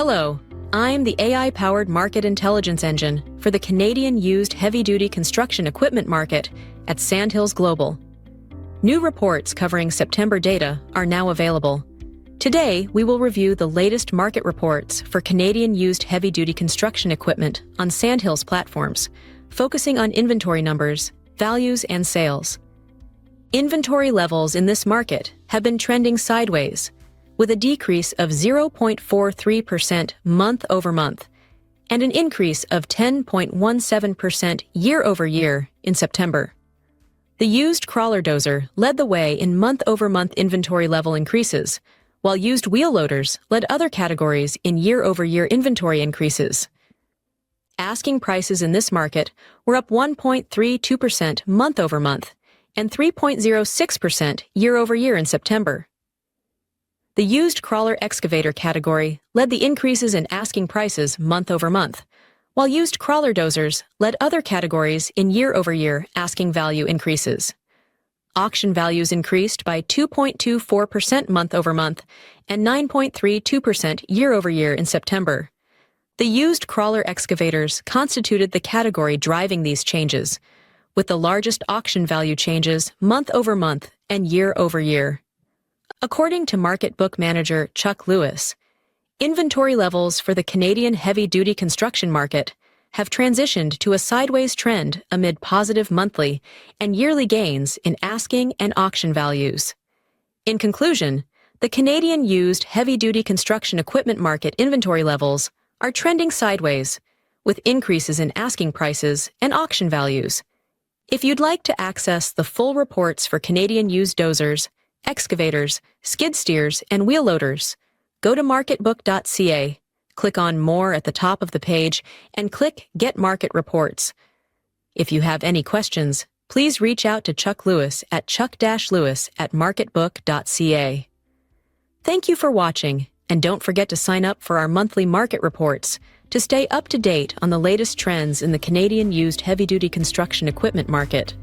Hello, I'm the AI-powered market intelligence engine for the Canadian used heavy-duty construction equipment market at Sandhills Global. New reports covering September data are now available. Today, we will review the latest market reports for Canadian used heavy-duty construction equipment on Sandhills platforms, focusing on inventory numbers, values, and sales. Inventory levels in this market have been trending sideways, with a decrease of 0.43% month-over-month and an increase of 10.17% year-over-year in September. The used crawler dozer led the way in month-over-month inventory level increases, while used wheel loaders led other categories in year-over-year inventory increases. Asking prices in this market were up 1.32% month-over-month and 3.06% year-over-year in September. The used crawler excavator category led the increases in asking prices month-over-month, while used crawler dozers led other categories in year-over-year asking value increases. Auction values increased by 2.24% month-over-month and 9.32% year-over-year in September. The used crawler excavators constituted the category driving these changes, with the largest auction value changes month-over-month and year-over-year. According to market book manager Chuck Lewis, inventory levels for the Canadian heavy-duty construction market have transitioned to a sideways trend amid positive monthly and yearly gains in asking and auction values. In conclusion, the Canadian used heavy-duty construction equipment market inventory levels are trending sideways, with increases in asking prices and auction values. If you'd like to access the full reports for Canadian used dozers, excavators, skid steers, and wheel loaders, go to marketbook.ca, click on More at the top of the page, and click Get Market Reports. If you have any questions, please reach out to Chuck Lewis at chuck-lewis@marketbook.ca. Thank you for watching, and don't forget to sign up for our monthly market reports to stay up to date on the latest trends in the Canadian used heavy-duty construction equipment market.